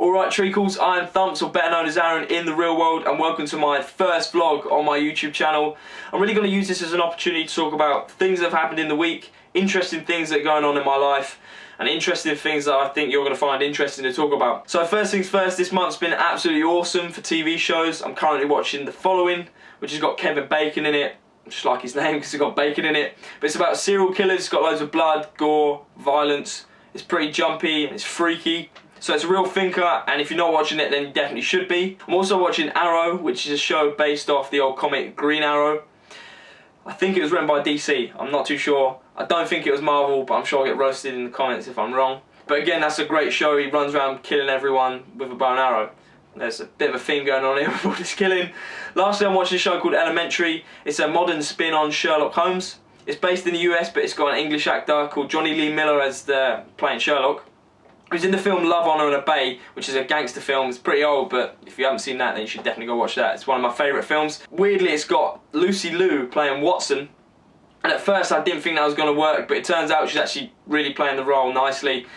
Alright treacles, I am Thumps, or better known as Aaron in the real world, and welcome to my first vlog on my YouTube channel. I'm really going to use this as an opportunity to talk about things that have happened in the week, interesting things that are going on in my life, and interesting things that I think you're going to find interesting to talk about. So first things first, this month's been absolutely awesome for TV shows. I'm currently watching The Following, which has got Kevin Bacon in it. Just like his name because it's got bacon in it. But it's about serial killers, it's got loads of blood, gore, violence. It's pretty jumpy and it's freaky. So it's a real thinker, and if you're not watching it then you definitely should be. I'm also watching Arrow, which is a show based off the old comic Green Arrow. I think it was written by DC, I'm not too sure. I don't think it was Marvel, but I'm sure I'll get roasted in the comments if I'm wrong. But again, that's a great show. He runs around killing everyone with a bow and arrow. There's a bit of a theme going on here with all this killing. Lastly, I'm watching a show called Elementary. It's a modern spin on Sherlock Holmes. It's based in the US, but it's got an English actor called Johnny Lee Miller as playing Sherlock. He's in the film Love, Honor and Obey, which is a gangster film. It's pretty old, but if you haven't seen that, then you should definitely go watch that. It's one of my favourite films. Weirdly, it's got Lucy Liu playing Watson. And at first I didn't think that was going to work, but it turns out she's actually really playing the role nicely.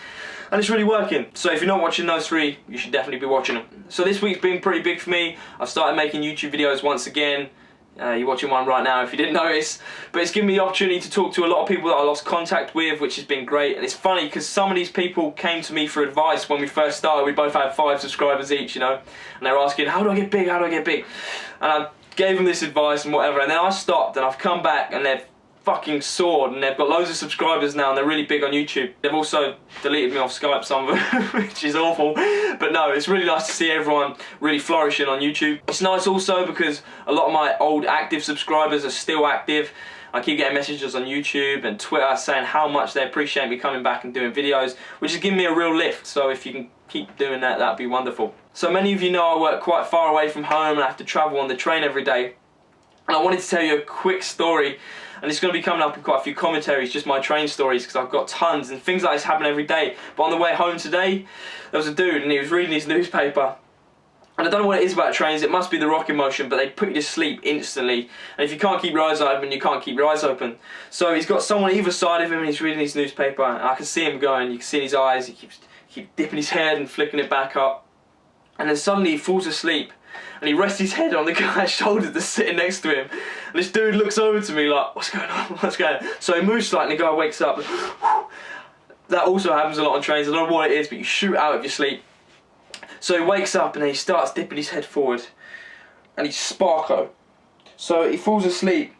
And it's really working. So if you're not watching those three, you should definitely be watching them. So this week's been pretty big for me. I've started making YouTube videos once again. You're watching one right now if you didn't notice. But it's given me the opportunity to talk to a lot of people that I lost contact with, which has been great. And it's funny because some of these people came to me for advice when we first started. We both had 5 subscribers each, you know. And they were asking, how do I get big, how do I get big? And I gave them this advice and whatever. And then I stopped and I've come back and they've fucking soared, and they've got loads of subscribers now and they're really big on YouTube. They've also deleted me off Skype, some of them, which is awful. But no, it's really nice to see everyone really flourishing on YouTube. It's nice also because a lot of my old active subscribers are still active. I keep getting messages on YouTube and Twitter saying how much they appreciate me coming back and doing videos, which has given me a real lift. So if you can keep doing that, that'd be wonderful. So many of you know I work quite far away from home and I have to travel on the train every day. And I wanted to tell you a quick story, and it's going to be coming up in quite a few commentaries, just my train stories, because I've got tons, and things like this happen every day. But on the way home today, there was a dude and he was reading his newspaper. And I don't know what it is about trains, it must be the rocking motion, but they put you to sleep instantly. And if you can't keep your eyes open, you can't keep your eyes open. So he's got someone either side of him and he's reading his newspaper, and I can see him going, you can see in his eyes, he keeps dipping his head and flicking it back up. And then suddenly he falls asleep. And he rests his head on the guy's shoulder that's sitting next to him. And this dude looks over to me like, what's going on, what's going on? So he moves slightly and the guy wakes up. That also happens a lot on trains, I don't know what it is, but you shoot out of your sleep. So he wakes up and then he starts dipping his head forward. And he's sparko. So he falls asleep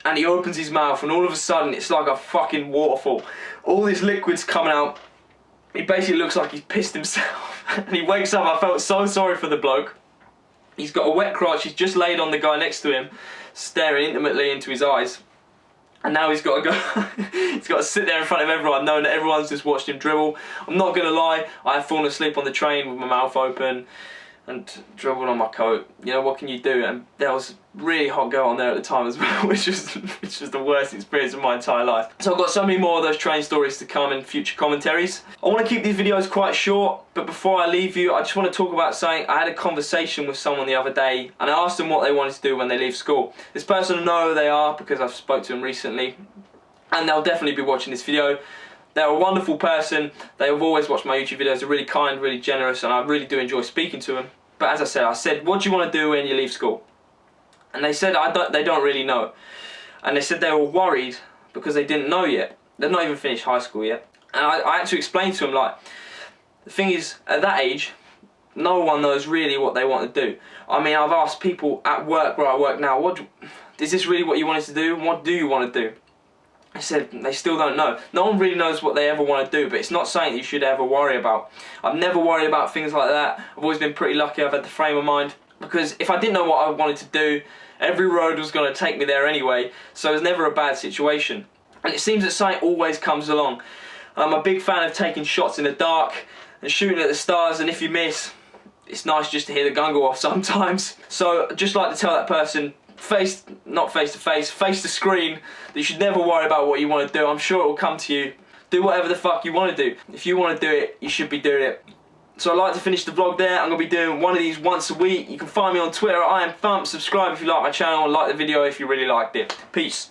and he opens his mouth and all of a sudden it's like a fucking waterfall. All this liquid's coming out. He basically looks like he's pissed himself. And he wakes up, I felt so sorry for the bloke. He's got a wet crotch, he's just laid on the guy next to him, staring intimately into his eyes. And now he's got to go, he's got to sit there in front of everyone, knowing that everyone's just watched him dribble. I'm not going to lie, I have fallen asleep on the train with my mouth open and dribbled on my coat. You know, what can you do? And there was a really hot girl on there at the time as well, which was the worst experience of my entire life. So I've got so many more of those train stories to come in future commentaries. I want to keep these videos quite short, but before I leave you, I just want to talk about something. I had a conversation with someone the other day, and I asked them what they wanted to do when they leave school. This person, I know who they are because I've spoke to them recently, and they'll definitely be watching this video. They're a wonderful person, they have always watched my YouTube videos, they're really kind, really generous, and I really do enjoy speaking to them. But as I said, what do you want to do when you leave school? And they said they don't really know. And they said they were worried because they didn't know yet. They've not even finished high school yet. And I had to explain to them, like, the thing is, at that age, no one knows really what they want to do. I mean, I've asked people at work, where I work now, is this really what you wanted to do? What do you want to do? I said they still don't know. No one really knows what they ever want to do, but it's not something you should ever worry about. I've never worried about things like that. I've always been pretty lucky I've had the frame of mind, because if I didn't know what I wanted to do, every road was going to take me there anyway, so it was never a bad situation. And it seems that something always comes along. I'm a big fan of taking shots in the dark and shooting at the stars, and if you miss, it's nice just to hear the gun go off sometimes. So I'd just like to tell that person, not face to face, face the screen, that you should never worry about what you want to do. I'm sure it will come to you. Do whatever the fuck you want to do. If you want to do it, you should be doing it. So I'd like to finish the vlog there. I'm going to be doing one of these once a week. You can find me on Twitter at IAmThumps. Subscribe if you like my channel and like the video if you really liked it. Peace.